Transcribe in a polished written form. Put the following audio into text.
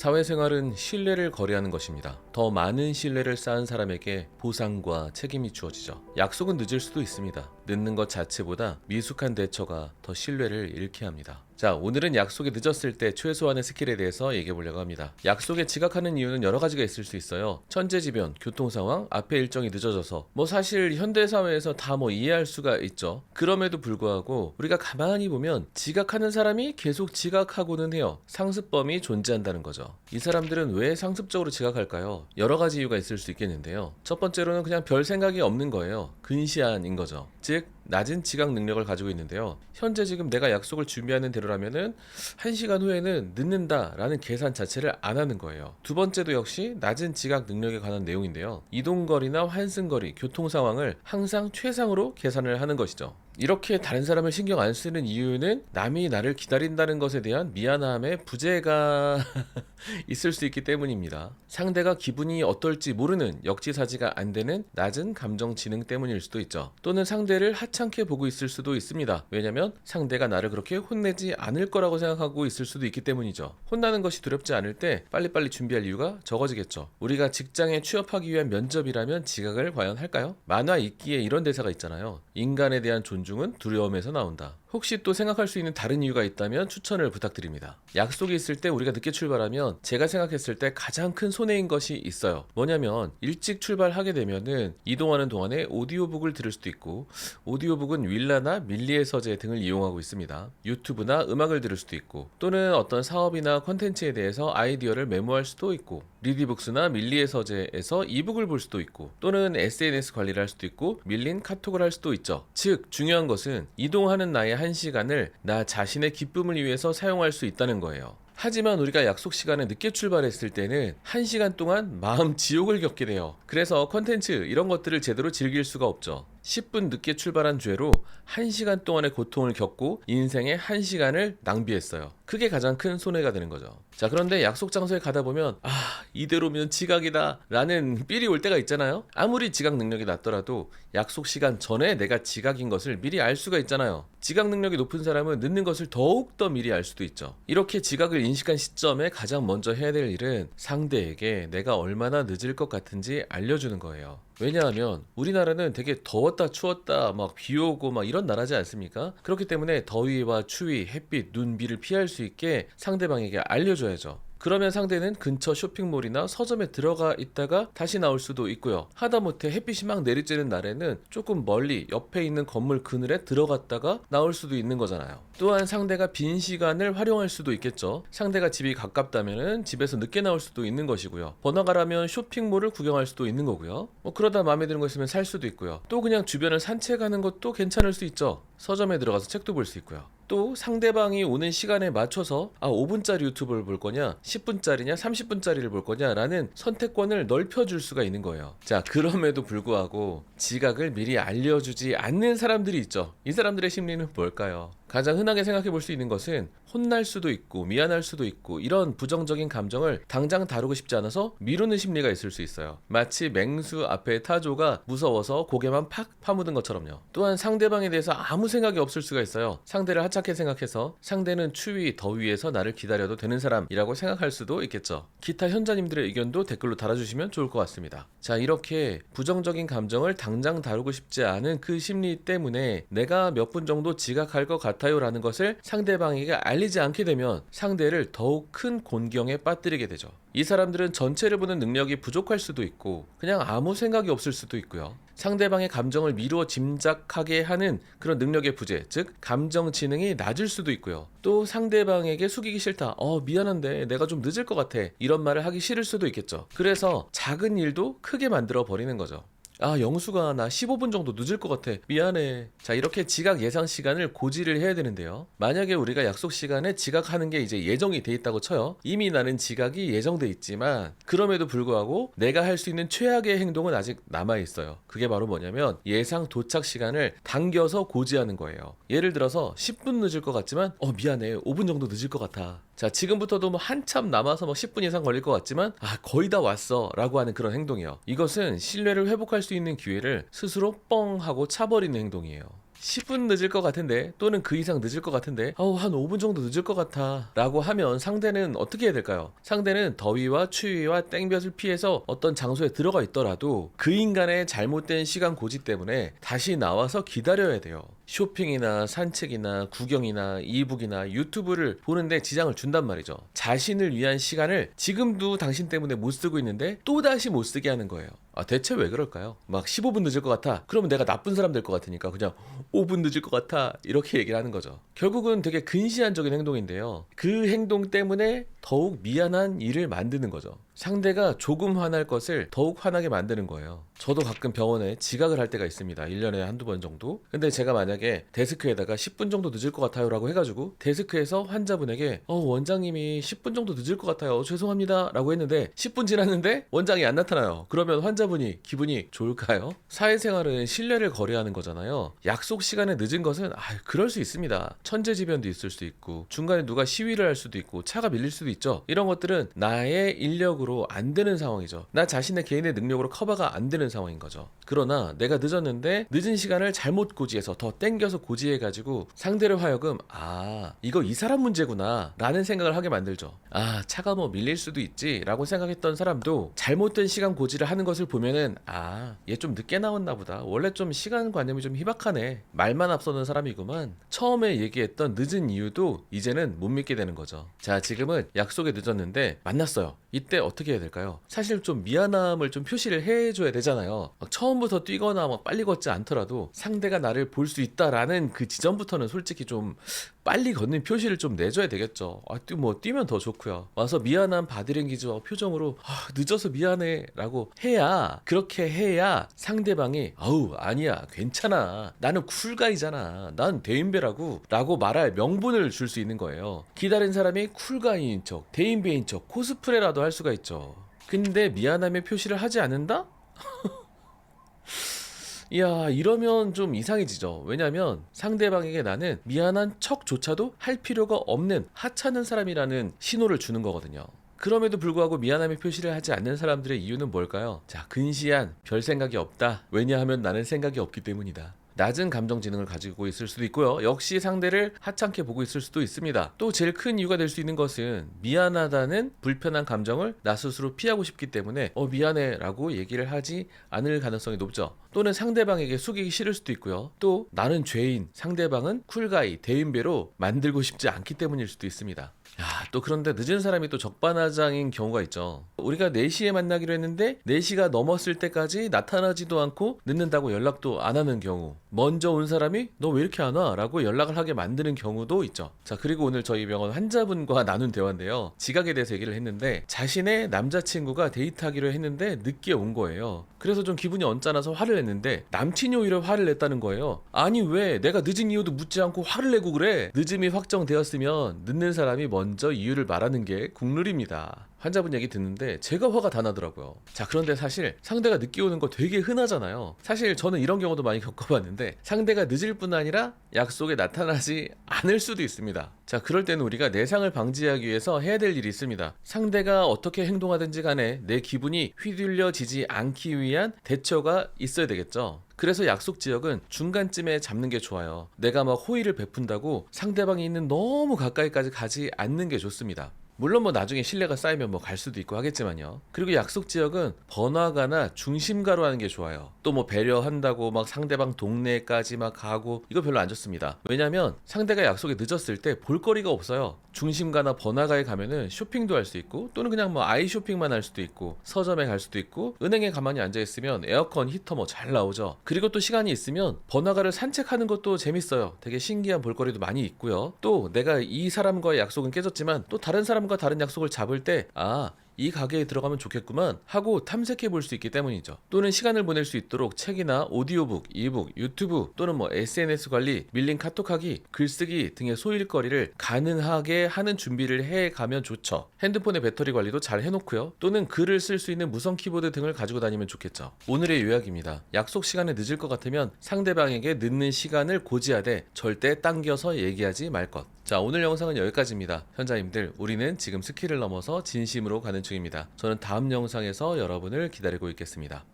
사회생활은 신뢰를 거래하는 것입니다. 더 많은 신뢰를 쌓은 사람에게 보상과 책임이 주어지죠. 약속은 늦을 수도 있습니다. 늦는 것 자체보다 미숙한 대처가 더 신뢰를 잃게 합니다. 자, 오늘은 약속이 늦었을 때 최소한의 스킬에 대해서 얘기해 보려고 합니다. 약속에 지각하는 이유는 여러 가지가 있을 수 있어요. 천재지변, 교통상황, 앞에 일정이 늦어져서 사실 현대사회에서 다 이해할 수가 있죠. 그럼에도 불구하고 우리가 가만히 보면 지각하는 사람이 계속 지각하고는 해요. 상습범이 존재한다는 거죠. 이 사람들은 왜 상습적으로 지각할까요? 여러 가지 이유가 있을 수 있겠는데요. 첫 번째로는 그냥 별 생각이 없는 거예요. 근시안인 거죠. 즉 낮은 지각 능력을 가지고 있는데요. 현재 지금 내가 약속을 준비하는 대로라면은 1시간 후에는 늦는다라는 계산 자체를 안 하는 거예요. 두 번째도 역시 낮은 지각 능력에 관한 내용인데요. 이동거리나 환승거리, 교통 상황을 항상 최상으로 계산을 하는 것이죠. 이렇게 다른 사람을 신경 안 쓰는 이유는 남이 나를 기다린다는 것에 대한 미안함의 부재가 있을 수 있기 때문입니다. 상대가 기분이 어떨지 모르는 역지사지가 안 되는 낮은 감정 지능 때문일 수도 있죠. 또는 상대를 하찮게 보고 있을 수도 있습니다. 왜냐면 상대가 나를 그렇게 혼내지 않을 거라고 생각하고 있을 수도 있기 때문이죠. 혼나는 것이 두렵지 않을 때 빨리빨리 준비할 이유가 적어지겠죠. 우리가 직장에 취업하기 위한 면접이라면 지각을 과연 할까요? 만화 읽기에 이런 대사가 있잖아요. 인간에 대한 존중은 두려움에서 나온다. 혹시 또 생각할 수 있는 다른 이유가 있다면 추천을 부탁드립니다. 약속이 있을 때 우리가 늦게 출발하면 제가 생각했을 때 가장 큰 손해인 것이 있어요. 뭐냐면 일찍 출발하게 되면은 이동하는 동안에 오디오북을 들을 수도 있고, 오디오북은 윌라나 밀리의 서재 등을 이용하고 있습니다. 유튜브나 음악을 들을 수도 있고, 또는 어떤 사업이나 콘텐츠에 대해서 아이디어를 메모할 수도 있고, 리디북스나 밀리의 서재에서 이북을 볼 수도 있고, 또는 SNS 관리를 할 수도 있고, 밀린 카톡을 할 수도 있죠. 즉 중요한 것은 이동하는 나의 1시간을 나 자신의 기쁨을 위해서 사용할 수 있다는 거예요. 하지만 우리가 약속 시간에 늦게 출발했을 때는 1시간 동안 마음 지옥을 겪게 돼요. 그래서 컨텐츠 이런 것들을 제대로 즐길 수가 없죠. 10분 늦게 출발한 죄로 1시간 동안의 고통을 겪고 인생의 1시간을 낭비했어요. 그게 가장 큰 손해가 되는 거죠. 자, 그런데 약속 장소에 가다 보면 이대로면 지각이다 라는 삘이 올 때가 있잖아요. 아무리 지각 능력이 낮더라도 약속 시간 전에 내가 지각인 것을 미리 알 수가 있잖아요. 지각 능력이 높은 사람은 늦는 것을 더욱더 미리 알 수도 있죠. 이렇게 지각을 인식한 시점에 가장 먼저 해야 될 일은 상대에게 내가 얼마나 늦을 것 같은지 알려주는 거예요. 왜냐하면 우리나라는 되게 더웠다 추웠다 비 오고 이런 나라지 않습니까? 그렇기 때문에 더위와 추위, 햇빛, 눈, 비를 피할 수 있게 상대방에게 알려줘야죠. 그러면 상대는 근처 쇼핑몰이나 서점에 들어가 있다가 다시 나올 수도 있고요. 하다못해 햇빛이 막 내리쬐는 날에는 조금 멀리 옆에 있는 건물 그늘에 들어갔다가 나올 수도 있는 거잖아요. 또한 상대가 빈 시간을 활용할 수도 있겠죠. 상대가 집이 가깝다면 집에서 늦게 나올 수도 있는 것이고요. 번화가라면 쇼핑몰을 구경할 수도 있는 거고요. 그러다 마음에 드는 거 있으면 살 수도 있고요. 또 그냥 주변을 산책하는 것도 괜찮을 수 있죠. 서점에 들어가서 책도 볼 수 있고요. 또 상대방이 오는 시간에 맞춰서 5분짜리 유튜브를 볼 거냐 10분짜리냐 30분짜리를 볼 거냐 라는 선택권을 넓혀줄 수가 있는 거예요. 자, 그럼에도 불구하고 지각을 미리 알려주지 않는 사람들이 있죠. 이 사람들의 심리는 뭘까요? 가장 흔하게 생각해 볼 수 있는 것은 혼날 수도 있고 미안할 수도 있고 이런 부정적인 감정을 당장 다루고 싶지 않아서 미루는 심리가 있을 수 있어요. 마치 맹수 앞에 타조가 무서워서 고개만 팍 파묻은 것처럼요. 또한 상대방에 대해서 아무 생각이 없을 수가 있어요. 상대를 하찮게 생각해서 상대는 추위, 더위에서 나를 기다려도 되는 사람이라고 생각할 수도 있겠죠. 기타 현자님들의 의견도 댓글로 달아주시면 좋을 것 같습니다. 자, 이렇게 부정적인 감정을 당장 다루고 싶지 않은 그 심리 때문에 내가 몇 분 정도 지각할 것 같아요 라는 것을 상대방에게 알리지 않게 되면 상대를 더욱 큰 곤경에 빠뜨리게 되죠. 이 사람들은 전체를 보는 능력이 부족할 수도 있고 그냥 아무 생각이 없을 수도 있고요. 상대방의 감정을 미루어 짐작하게 하는 그런 능력의 부재, 즉 감정 지능이 낮을 수도 있고요. 또 상대방에게 숙이기 싫다, 미안한데 내가 좀 늦을 것 같아, 이런 말을 하기 싫을 수도 있겠죠. 그래서 작은 일도 크게 만들어 버리는 거죠. 영수가 나 15분 정도 늦을 것 같아, 미안해. 자, 이렇게 지각 예상 시간을 고지를 해야 되는데요. 만약에 우리가 약속 시간에 지각하는 게 이제 예정이 돼 있다고 쳐요. 이미 나는 지각이 예정돼 있지만 그럼에도 불구하고 내가 할 수 있는 최악의 행동은 아직 남아 있어요. 그게 바로 뭐냐면 예상 도착 시간을 당겨서 고지하는 거예요. 예를 들어서 10분 늦을 것 같지만 미안해, 5분 정도 늦을 것 같아. 자, 지금부터도 한참 남아서 10분 이상 걸릴 것 같지만 거의 다 왔어 라고 하는 그런 행동이에요. 이것은 신뢰를 회복할 수 있는 기회를 스스로 뻥 하고 차버리는 행동이에요. 10분 늦을 것 같은데, 또는 그 이상 늦을 것 같은데, 한 5분 정도 늦을 것 같아 라고 하면 상대는 어떻게 해야 될까요? 상대는 더위와 추위와 땡볕을 피해서 어떤 장소에 들어가 있더라도 그 인간의 잘못된 시간 고지 때문에 다시 나와서 기다려야 돼요. 쇼핑이나 산책이나 구경이나 이북이나 유튜브를 보는데 지장을 준단 말이죠. 자신을 위한 시간을 지금도 당신 때문에 못 쓰고 있는데 또다시 못 쓰게 하는 거예요. 대체 왜 그럴까요? 막 15분 늦을 것 같아. 그러면 내가 나쁜 사람 될 것 같으니까 그냥 5분 늦을 것 같아. 이렇게 얘기를 하는 거죠. 결국은 되게 근시안적인 행동인데요. 그 행동 때문에 더욱 미안한 일을 만드는 거죠. 상대가 조금 화날 것을 더욱 화나게 만드는 거예요. 저도 가끔 병원에 지각을 할 때가 있습니다. 1년에 한두 번 정도. 근데 제가 만약에 데스크에다가 10분 정도 늦을 것 같아요 라고 해가지고 데스크에서 환자분에게 원장님이 10분 정도 늦을 것 같아요. 죄송합니다 라고 했는데 10분 지났는데 원장이 안 나타나요. 그러면 환자분이 기분이 좋을까요? 사회생활은 신뢰를 거래하는 거잖아요. 약속 시간에 늦은 것은 그럴 수 있습니다. 천재지변도 있을 수 있고 중간에 누가 시위를 할 수도 있고 차가 밀릴 수도 있죠. 이런 것들은 나의 인력으로 안 되는 상황이죠. 나 자신의 개인의 능력으로 커버가 안 되는 상황인 거죠. 그러나 내가 늦었는데 늦은 시간을 잘못 고지해서 더 땡겨서 고지해가지고 상대를 하여금 이거 이 사람 문제구나 라는 생각을 하게 만들죠. 차가 뭐 밀릴 수도 있지 라고 생각했던 사람도 잘못된 시간 고지를 하는 것을 보면은 얘 좀 늦게 나왔나 보다. 원래 좀 시간관념이 좀 희박하네. 말만 앞서는 사람이구만. 처음에 얘기했던 늦은 이유도 이제는 못 믿게 되는 거죠. 자, 지금은 약속에 늦었는데 만났어요. 이때 어떻게 해야 될까요? 사실 좀 미안함을 좀 표시를 해줘야 되잖아요. 막 처음부터 뛰거나 막 빨리 걷지 않더라도 상대가 나를 볼 수 있다라는 그 지점부터는 솔직히 좀 빨리 걷는 표시를 좀 내줘야 되겠죠. 뛰면 더 좋고요. 와서 미안한 바디랭귀지와 표정으로 늦어서 미안해 라고 해야, 그렇게 해야 상대방이 아니야 괜찮아 나는 쿨가이잖아 난 대인배라고 라고 말할 명분을 줄 수 있는 거예요. 기다린 사람이 쿨가이인 척 대인배인 척 코스프레라도 할 수가 있죠. 근데 미안함의 표시를 하지 않는다? 이러면 좀 이상해지죠. 왜냐면 상대방에게 나는 미안한 척조차도 할 필요가 없는 하찮은 사람이라는 신호를 주는 거거든요. 그럼에도 불구하고 미안함의 표시를 하지 않는 사람들의 이유는 뭘까요? 근시안, 별 생각이 없다. 왜냐하면 나는 생각이 없기 때문이다. 낮은 감정 지능을 가지고 있을 수도 있고요. 역시 상대를 하찮게 보고 있을 수도 있습니다. 또 제일 큰 이유가 될 수 있는 것은 미안하다는 불편한 감정을 나 스스로 피하고 싶기 때문에 미안해 라고 얘기를 하지 않을 가능성이 높죠. 또는 상대방에게 속이기 싫을 수도 있고요. 또 나는 죄인, 상대방은 쿨가이, 대인배로 만들고 싶지 않기 때문일 수도 있습니다. 또 그런데 늦은 사람이 또 적반하장인 경우가 있죠. 우리가 4시에 만나기로 했는데 4시가 넘었을 때까지 나타나지도 않고 늦는다고 연락도 안 하는 경우, 먼저 온 사람이 너 왜 이렇게 안 와? 라고 연락을 하게 만드는 경우도 있죠. 자, 그리고 오늘 저희 병원 환자분과 나눈 대화인데요. 지각에 대해서 얘기를 했는데 자신의 남자친구가 데이트하기로 했는데 늦게 온 거예요. 그래서 좀 기분이 언짢아서 화를 냈는데 남친이 오히려 화를 냈다는 거예요. 아니 왜 내가 늦은 이유도 묻지 않고 화를 내고 그래? 늦음이 확정되었으면 늦는 사람이 먼저 이유를 말하는 게 국룰입니다. 환자분 얘기 듣는데 제가 화가 다 나더라고요. 자, 그런데 사실 상대가 늦게 오는 거 되게 흔하잖아요. 사실 저는 이런 경우도 많이 겪어봤는데 상대가 늦을 뿐 아니라 약속에 나타나지 않을 수도 있습니다. 자, 그럴 때는 우리가 내상을 방지하기 위해서 해야 될 일이 있습니다. 상대가 어떻게 행동하든지 간에 내 기분이 휘둘려지지 않기 위한 대처가 있어야 되겠죠. 그래서 약속 지역은 중간쯤에 잡는 게 좋아요. 내가 막 호의를 베푼다고 상대방이 있는 너무 가까이까지 가지 않는 게 좋습니다. 물론 나중에 신뢰가 쌓이면 갈 수도 있고 하겠지만요. 그리고 약속 지역은 번화가나 중심가로 하는 게 좋아요. 또 배려한다고 상대방 동네까지 가고 이거 별로 안 좋습니다. 왜냐면 상대가 약속에 늦었을 때 볼거리가 없어요. 중심가나 번화가에 가면은 쇼핑도 할 수 있고 또는 그냥 아이 쇼핑만 할 수도 있고 서점에 갈 수도 있고 은행에 가만히 앉아있으면 에어컨 히터 잘 나오죠. 그리고 또 시간이 있으면 번화가를 산책하는 것도 재밌어요. 되게 신기한 볼거리도 많이 있고요. 또 내가 이 사람과의 약속은 깨졌지만 또 다른 사람과 다른 약속을 잡을 때 이 가게에 들어가면 좋겠구만 하고 탐색해 볼 수 있기 때문이죠. 또는 시간을 보낼 수 있도록 책이나 오디오북, 이북, 유튜브 또는 SNS 관리, 밀린 카톡하기, 글쓰기 등의 소일거리를 가능하게 하는 준비를 해 가면 좋죠. 핸드폰의 배터리 관리도 잘 해놓고요. 또는 글을 쓸 수 있는 무선 키보드 등을 가지고 다니면 좋겠죠. 오늘의 요약입니다. 약속 시간에 늦을 것 같으면 상대방에게 늦는 시간을 고지하되 절대 당겨서 얘기하지 말 것. 자, 오늘 영상은 여기까지입니다. 현자님들, 우리는 지금 스킬을 넘어서 진심으로 가는 중입니다. 저는 다음 영상에서 여러분을 기다리고 있겠습니다.